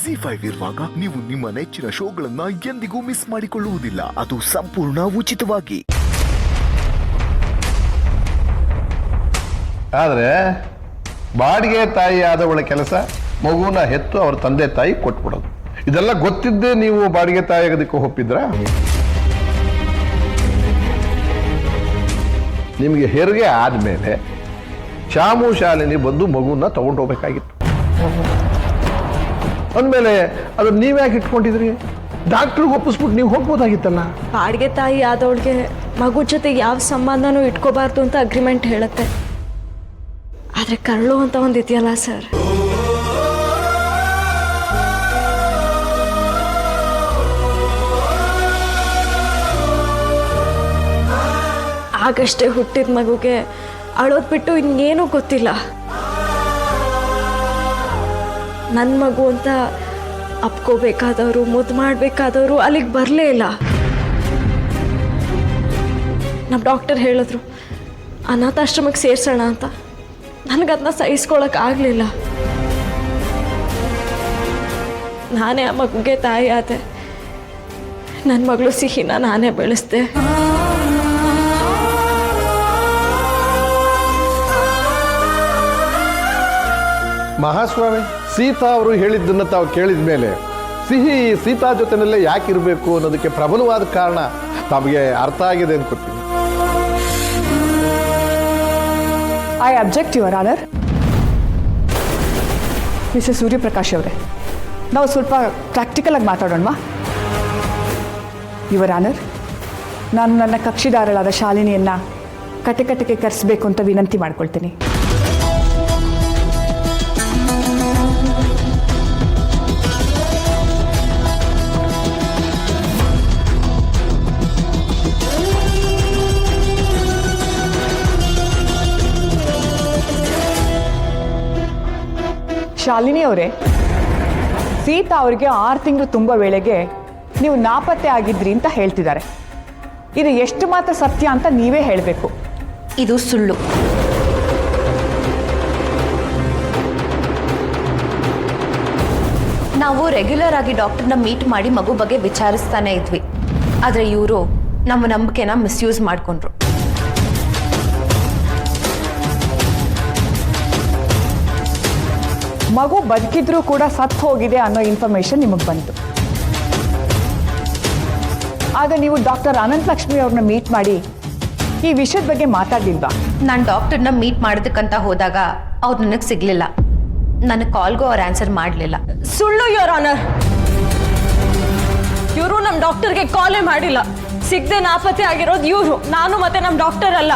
ZEE5 ಇರುವಾಗ ನೀವು ನಿಮ್ಮ ನೆಚ್ಚಿನ ಶೋಗಳನ್ನ ಎಂದಿಗೂ ಮಿಸ್ ಮಾಡಿಕೊಳ್ಳುವುದಿಲ್ಲ. ಅದು ಸಂಪೂರ್ಣ ಉಚಿತವಾಗಿ. ಆದರೆ ಬಾಡಿಗೆ ತಾಯಿ ಆದವಳ ಕೆಲಸ ಮಗುನ ಹೆತ್ತು ಅವ್ರ ತಂದೆ ತಾಯಿ ಕೊಟ್ಬಿಡೋದು. ಇದೆಲ್ಲ ಗೊತ್ತಿದ್ದೇ ನೀವು ಬಾಡಿಗೆ ತಾಯಿ ಆಗೋದಕ್ಕೆ ಒಪ್ಪಿದ್ರ? ನಿಮಗೆ ಹೆರಿಗೆ ಆದಮೇಲೆ ಶಾಮು ಶಾಲಿನಿ ಬಂದು ಮಗುನ ತಗೊಂಡೋಗ್ಬೇಕಾಗಿತ್ತು. ಅಂದಮೇಲೆ ಅದು ನೀವ್ಯಾಕೆ ಇಟ್ಕೊಂಡಿದ್ರಿ? ಡಾಕ್ಟ್ರಿಗೆ ಒಪ್ಪಿಸ್ಬಿಟ್ಟು ನೀವು ಹೋಗ್ಬೋದಾಗಿತ್ತಲ್ಲ. ಬಾಡಿಗೆ ತಾಯಿ ಆದವಳಿಗೆ ಮಗು ಜೊತೆ ಯಾವ ಸಂಬಂಧನೂ ಇಟ್ಕೋಬಾರ್ದು ಅಂತ ಅಗ್ರಿಮೆಂಟ್ ಹೇಳುತ್ತೆ. ಆದರೆ ಕರಳು ಅಂತ ಒಂದು ಇದೆಯಲ್ಲ ಸರ್, ಆಗಷ್ಟೇ ಹುಟ್ಟಿದ ಮಗುಗೆ ಅಳೋದು ಬಿಟ್ಟು ಇನ್ನೇನೂ ಗೊತ್ತಿಲ್ಲ. ನನ್ನ ಮಗು ಅಂತ ಅಪ್ಕೋಬೇಕಾದವರು, ಮುದ್ದು ಮಾಡಬೇಕಾದವರು ಅಲ್ಲಿಗೆ ಬರಲೇ ಇಲ್ಲ. ನಮ್ಮ ಡಾಕ್ಟರ್ ಹೇಳಿದ್ರು ಅನಾಥಾಶ್ರಮಕ್ಕೆ ಸೇರಿಸೋಣ ಅಂತ. ನನಗದನ್ನ ಸಹಿಸ್ಕೊಳಕ್ಕಾಗಲಿಲ್ಲ. ನಾನೇ ಆ ಮಗುಗೆ ತಾಯಿ ಆದೆ. ನನ್ನ ಮಗಳು ಸಿಹಿನ ನಾನೇ ಬೆಳೆಸ್ದೆ. ಮಹಾಸ್ವಾಮಿ, ಸೀತಾ ಅವರು ಹೇಳಿದ್ದನ್ನ ತಾವು ಕೇಳಿದ ಮೇಲೆ ಸಿಹಿ ಸೀತಾ ಜೊತೆನಲ್ಲೇ ಯಾಕಿರಬೇಕು ಅನ್ನೋದಕ್ಕೆ ಪ್ರಬಲವಾದ ಕಾರಣ ತಮಗೆ ಅರ್ಥ ಆಗಿದೆ ಅನ್ಕೋತೀನಿ. I object your honour. Mister Suryaprakash ಅವರೇ, ನಾವು ಸ್ವಲ್ಪ ಪ್ರಾಕ್ಟಿಕಲ್ ಆಗಿ ಮಾತಾಡೋಣವಾ? ಯುವರ್ ಆನರ್, ನಾನು ನನ್ನ ಕಕ್ಷಿದಾರಳಾದ ಶಾಲಿನಿಯನ್ನು ಕಟಕಟಕ್ಕೆ ಕರೆಸಬೇಕು ಅಂತ ವಿನಂತಿ ಮಾಡ್ಕೊಳ್ತೀನಿ. ಶಾಲಿನಿ ಅವರೇ, ಸೀತಾ ಅವರಿಗೆ 6 ತಿಂಗಳು ತುಂಬ ವೇಳೆಗೆ ನೀವು ನಾಪತ್ತೆ ಆಗಿದ್ರಿ ಅಂತ ಹೇಳ್ತಿದ್ದಾರೆ. ಇದು ಎಷ್ಟು ಮಾತ್ರ ಸತ್ಯ ಅಂತ ನೀವೇ ಹೇಳಬೇಕು. ಇದು ಸುಳ್ಳು. ನಾವು ರೆಗ್ಯುಲರ್ ಆಗಿ ಡಾಕ್ಟರ್ನ ಮೀಟ್ ಮಾಡಿ ಮಗು ಬಗ್ಗೆ ವಿಚಾರಿಸ್ತಾನೆ ಇದ್ವಿ. ಆದರೆ ಇವರು ನಮ್ಮ ನಂಬಿಕೆನ ಮಿಸ್ಯೂಸ್ ಮಾಡಿಕೊಂಡ್ರು. ಮಗು ಬದುಕಿದ್ರೂ ಕೂಡ ಸತ್ತು ಹೋಗಿದೆ ಅನ್ನೋ ಇನ್ಫಾರ್ಮೇಶನ್ ನಿಮಗೆ ಬಂತು. ಆಗ ನೀವು ಡಾಕ್ಟರ್ ಅನಂತಲಕ್ಷ್ಮಿ ಅವ್ರನ್ನ ಮೀಟ್ ಮಾಡಿ ಈ ವಿಷಯದ ಬಗ್ಗೆ ಮಾತಾಡಿಲ್ವಾ? ನಾನು ಡಾಕ್ಟರ್ನ ಮೀಟ್ ಮಾಡೋದಕ್ಕಂತ ಹೋದಾಗ ಅವ್ರು ನನಗೆ ಸಿಗ್ಲಿಲ್ಲ. ನನ್ನ ಕಾಲ್ಗೂ ಅವ್ರು ಆನ್ಸರ್ ಮಾಡಲಿಲ್ಲ. ಸುಳ್ಳು ಯುವರ್ ಆನರ್. ಇವರು ನಮ್ಮ ಡಾಕ್ಟರ್ಗೆ ಕಾಲೇ ಮಾಡಿಲ್ಲ. ಸಿಗದೆ ನಾಪತ್ತೆ ಆಗಿರೋದು ಇವರು, ನಾನು ಮತ್ತೆ ನಮ್ಮ ಡಾಕ್ಟರ್ ಅಲ್ಲ.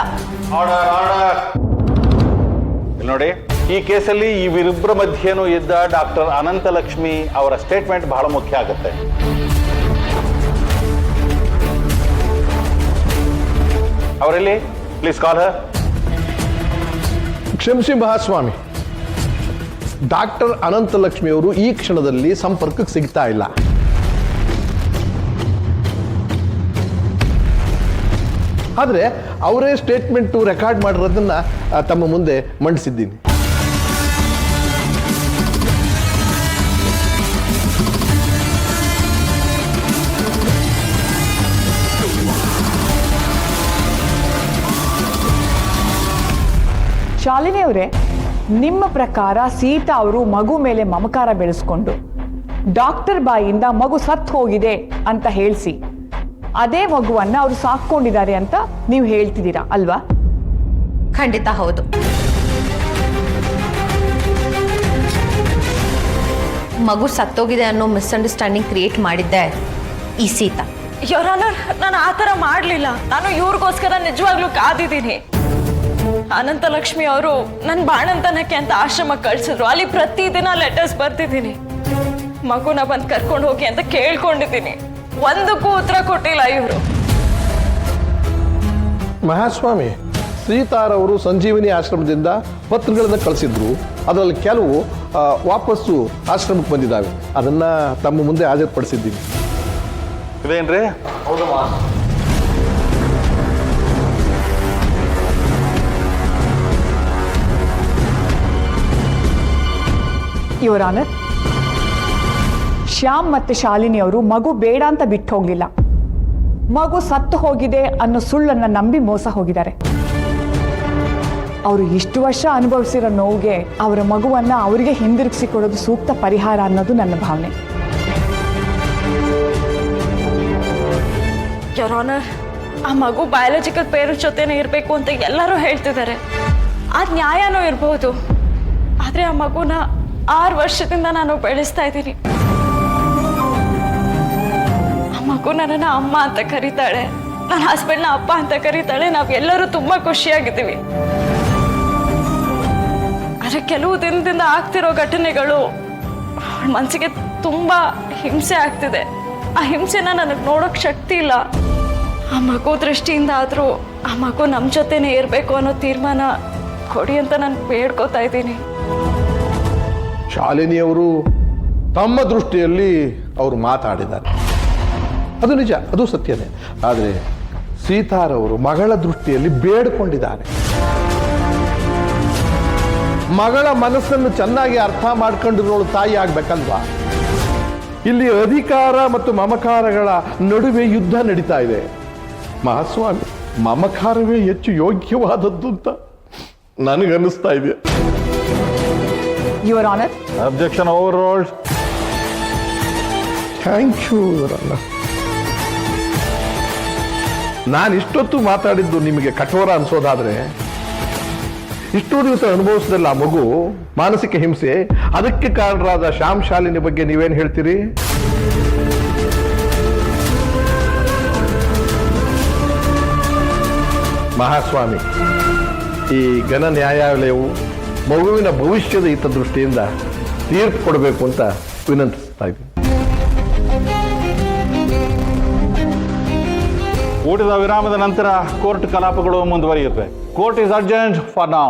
ನೋಡಿ, ಈ ಕೇಸಲ್ಲಿ ಇವರಿಬ್ಬರ ಮಧ್ಯೆನೂ ಇದ್ದ ಡಾಕ್ಟರ್ ಅನಂತಲಕ್ಷ್ಮಿ ಅವರ ಸ್ಟೇಟ್ಮೆಂಟ್ ಬಹಳ ಮುಖ್ಯ ಆಗುತ್ತೆ. ಅವರಲ್ಲಿ ಪ್ಲೀಸ್ ಕಾಲ್ ಹರ್. ಕ್ಷಮಿಸಿ ಮಹಾಸ್ವಾಮಿ, ಡಾಕ್ಟರ್ ಅನಂತಲಕ್ಷ್ಮಿ ಅವರು ಈ ಕ್ಷಣದಲ್ಲಿ ಸಂಪರ್ಕಕ್ಕೆ ಸಿಗ್ತಾ ಇಲ್ಲ. ಆದರೆ ಅವರೇ ಸ್ಟೇಟ್ಮೆಂಟು ರೆಕಾರ್ಡ್ ಮಾಡಿರೋದನ್ನ ತಮ್ಮ ಮುಂದೆ ಮಂಡಿಸಿದ್ದೀನಿ. ಶಾಲಿನಿ ಅವರೇ, ನಿಮ್ಮ ಪ್ರಕಾರ ಸೀತಾ ಅವರು ಮಗು ಮೇಲೆ ಮಮಕಾರ ಬೆಳೆಸ್ಕೊಂಡು ಡಾಕ್ಟರ್ ಬಾಯಿಯಿಂದ ಮಗು ಸತ್ತು ಹೋಗಿದೆ ಅಂತ ಹೇಳಿಸಿ ಅದೇ ಮಗುವನ್ನ ಅವರು ಸಾಕೊಂಡಿದ್ದಾರೆ ಅಂತ ನೀವು ಹೇಳ್ತಿದ್ದೀರಾ ಅಲ್ವಾ? ಖಂಡಿತ ಹೌದು. ಮಗು ಸತ್ತೋಗಿದೆ ಅನ್ನೋ ಮಿಸ್ಅಂಡರ್ಸ್ಟ್ಯಾಂಡಿಂಗ್ ಕ್ರಿಯೇಟ್ ಮಾಡಿದ್ದೆ ಈ ಸೀತಾ. ಯುವರ್ ಆನರ್, ನಾನು ಆ ಥರ ಮಾಡಲಿಲ್ಲ. ನಾನು ಇವ್ರಿಗೋಸ್ಕರ ನಿಜವಾಗ್ಲೂ ಕಾದಿದ್ದೀನಿ. ಅನಂತಲಕ್ಷ್ಮಿ ಅವರು ನನ್ನ ಬಾಣಂತನಕ್ಕೆ ಅಂತ ಆಶ್ರಮಕ್ಕೆ ಕಳಿಸಿದ್ರು. ಅಲ್ಲಿ ಪ್ರತಿದಿನ ಲೆಟರ್ಸ್ ಬರ್ತಿದ್ದೀನಿ. ಮಗುನ ಬಂದು ಕರ್ಕೊಂಡು ಹೋಗಿ ಅಂತ ಕೇಳ್ಕೊಂಡಿದ್ದೀನಿ. ಒಂದಕ್ಕೂ ಉತ್ತರ ಕೊಟ್ಟಿಲ್ಲ ಇವರು. ಮಹಾಸ್ವಾಮಿ, ಸೀತಾರವರು ಸಂಜೀವಿನಿ ಆಶ್ರಮದಿಂದ ಪತ್ರಗಳನ್ನು ಕಳಿಸಿದ್ರು. ಅದರಲ್ಲಿ ಕೆಲವು ವಾಪಸ್ಸು ಆಶ್ರಮಕ್ಕೆ ಬಂದಿದ್ದಾವೆ. ಅದನ್ನ ತಮ್ಮ ಮುಂದೆ ಹಾಜರುಪಡಿಸಿದ್ದೀನಿ. ಇದೇನ್ರಿ? ಹೌದಮ್ಮ. ಯುವರ್ ಆನರ್, ಶ್ಯಾಮ್ ಮತ್ತೆ ಶಾಲಿನಿ ಅವರು ಮಗು ಬೇಡ ಅಂತ ಬಿಟ್ಟು ಹೋಗ್ಲಿಲ್ಲ. ಮಗು ಸತ್ತು ಹೋಗಿದೆ ಅನ್ನೋ ಸುಳ್ಳನ್ನ ನಂಬಿ ಮೋಸ ಹೋಗಿದ್ದಾರೆ. ಅವರು ಇಷ್ಟು ವರ್ಷ ಅನುಭವಿಸಿರೋ ನೋವಿಗೆ ಅವರ ಮಗುವನ್ನ ಅವರಿಗೆ ಹಿಂದಿರುಗಿಸಿ ಕೊಡೋದು ಸೂಕ್ತ ಪರಿಹಾರ ಅನ್ನೋದು ನನ್ನ ಭಾವನೆ. ಯೋರ್ ಆನರ್, ಆ ಮಗು ಬಯಾಲಜಿಕಲ್ ಪೇರೆಂಟ್ಸ್ ಜೊತೆನೇ ಇರಬೇಕು ಅಂತ ಎಲ್ಲರೂ ಹೇಳ್ತಿದ್ದಾರೆ. ಅದು ನ್ಯಾಯನೂ ಇರ್ಬೋದು. ಆದರೆ ಆ ಮಗುನ 6 ವರ್ಷದಿಂದ ನಾನು ಬೆಳೆಸ್ತಾ ಇದ್ದೀನಿ. ಆ ಮಗು ನನ್ನನ್ನು ಅಮ್ಮ ಅಂತ ಕರೀತಾಳೆ, ನನ್ನ ಹಸ್ಬೆಂಡ್ನ ಅಪ್ಪ ಅಂತ ಕರೀತಾಳೆ. ನಾವೆಲ್ಲರೂ ತುಂಬ ಖುಷಿಯಾಗಿದ್ದೀವಿ. ಆದರೆ ಕೆಲವು ದಿನದಿಂದ ಆಗ್ತಿರೋ ಘಟನೆಗಳು ಮನಸ್ಸಿಗೆ ತುಂಬ ಹಿಂಸೆ ಆಗ್ತಿದೆ. ಆ ಹಿಂಸೆನ ನನಗೆ ನೋಡೋಕ್ಕೆ ಶಕ್ತಿ ಇಲ್ಲ. ಆ ಮಗು ದೃಷ್ಟಿಯಿಂದ ಆದರೂ ಆ ಮಗು ನಮ್ಮ ಜೊತೆನೇ ಇರಬೇಕು ಅನ್ನೋ ತೀರ್ಮಾನ ಕೊಡಿ ಅಂತ ನಾನು ಬೇಡ್ಕೋತಾ ಇದ್ದೀನಿ. ಶಾಲಿನಿಯವರು ತಮ್ಮ ದೃಷ್ಟಿಯಲ್ಲಿ ಅವರು ಮಾತಾಡಿದ್ದಾರೆ, ಅದು ನಿಜ, ಅದು ಸತ್ಯನೇ. ಆದರೆ ಸೀತಾರವರು ಮಗಳ ದೃಷ್ಟಿಯಲ್ಲಿ ಬೇಡ್ಕೊಂಡಿದ್ದಾರೆ. ಮಗಳ ಮನಸ್ಸನ್ನು ಚೆನ್ನಾಗಿ ಅರ್ಥ ಮಾಡ್ಕೊಂಡಿರೋಳು ತಾಯಿ ಆಗ್ಬೇಕಲ್ವಾ? ಇಲ್ಲಿ ಅಧಿಕಾರ ಮತ್ತು ಮಮಕಾರಗಳ ನಡುವೆ ಯುದ್ಧ ನಡೀತಾ ಇದೆ. ಮಹಾಸ್ವಾಮಿ, ಮಮಕಾರವೇ ಹೆಚ್ಚು ಯೋಗ್ಯವಾದದ್ದು ಅಂತ ನನಗನ್ನಿಸ್ತಾ ಇದೆ. Your honour, objection overruled. Thank you ಇವರನ್ನ. ನಾನು ಇಷ್ಟೊತ್ತು ಮಾತಾಡಿದ್ದು ನಿಮಗೆ ಕಠೋರ ಅನ್ಸೋದಾದ್ರೆ, ಇಷ್ಟೋ ದಿವಸ ಅನುಭವಿಸಿದಲ್ಲ ಆ ಮಗು ಮಾನಸಿಕ ಹಿಂಸೆ, ಅದಕ್ಕೆ ಕಾರಣರಾದ ಶ್ಯಾಮ್ ಶಾಲಿನಿ ಬಗ್ಗೆ ನೀವೇನು ಹೇಳ್ತೀರಿ? ಮಹಾಸ್ವಾಮಿ, ಈ ಘನ ನ್ಯಾಯಾಲಯವು ಮಗುವಿನ ಭವಿಷ್ಯದ ಹಿತದೃಷ್ಟಿಯಿಂದ ತೀರ್ಪು ಕೊಡಬೇಕು ಅಂತ ವಿನಂತಿಸ್ತಾ ಇದ್ದೀನಿ. ಊಟದ ವಿರಾಮದ ನಂತರ ಕೋರ್ಟ್ ಕಲಾಪಗಳು ಮುಂದುವರಿಯುತ್ತೆ. Court is urgent for now.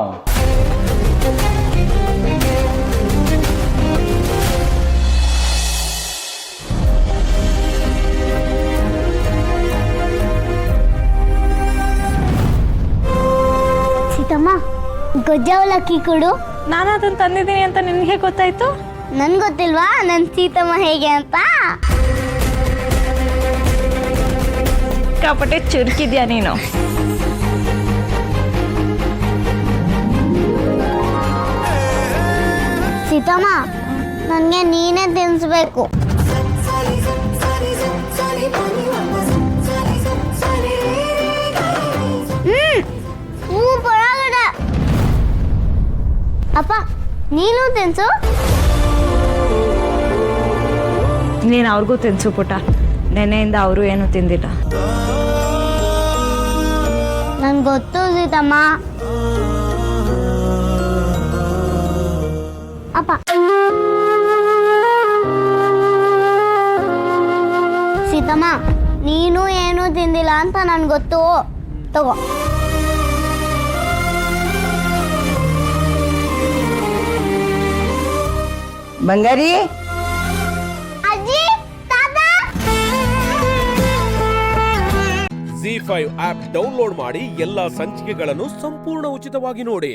Seethamma, ಗೊಜ್ಜ ಅವಲಕ್ಕಿ ಕೊಡು. ನಾನು ಅದನ್ನು ತಂದಿದ್ದೀನಿ ಅಂತ ನಿನಗೆ ಗೊತ್ತಾಯ್ತು? ನನ್ಗೆ ಗೊತ್ತಿಲ್ವಾ ನನ್ನ ಸೀತಮ್ಮ ಹೇಗೆ ಅಂತ? ಕಾಪಟ್ಟೆ ಚುರುಕಿದ್ಯಾ ನೀನು. ಸೀತಮ್ಮ, ನನಗೆ ನೀನೇ ತಿನ್ನಿಸ್ಬೇಕು. ಪರವಾಗಿಲ್ಲ. ಅಪ್ಪ, ನೀನು ತಿನ್ಸು. ನೀನು ಅವ್ರಿಗೂ ತಿನ್ಸು ಪುಟ. ನೆನೆಯಿಂದ ಅವರು ಏನು ತಿಂದಿಲ್ಲ. ನನ್ಗೆ ಗೊತ್ತು ಸೀತಮ್ಮ. ಅಪ್ಪ, ಸೀತಮ್ಮ, ನೀನು ಏನೂ ತಿಂದಿಲ್ಲ ಅಂತ ನನ್ಗೆ ಗೊತ್ತು. ತಗೋ. ಬಂಗಾರಿ, ಅಜ್ಜಿ, ತಾತ. ZEE5 ಆಪ್ ಡೌನ್ಲೋಡ್ ಮಾಡಿ ಎಲ್ಲಾ ಸಂಚಿಕೆಗಳನ್ನು ಸಂಪೂರ್ಣ ಉಚಿತವಾಗಿ ನೋಡಿ.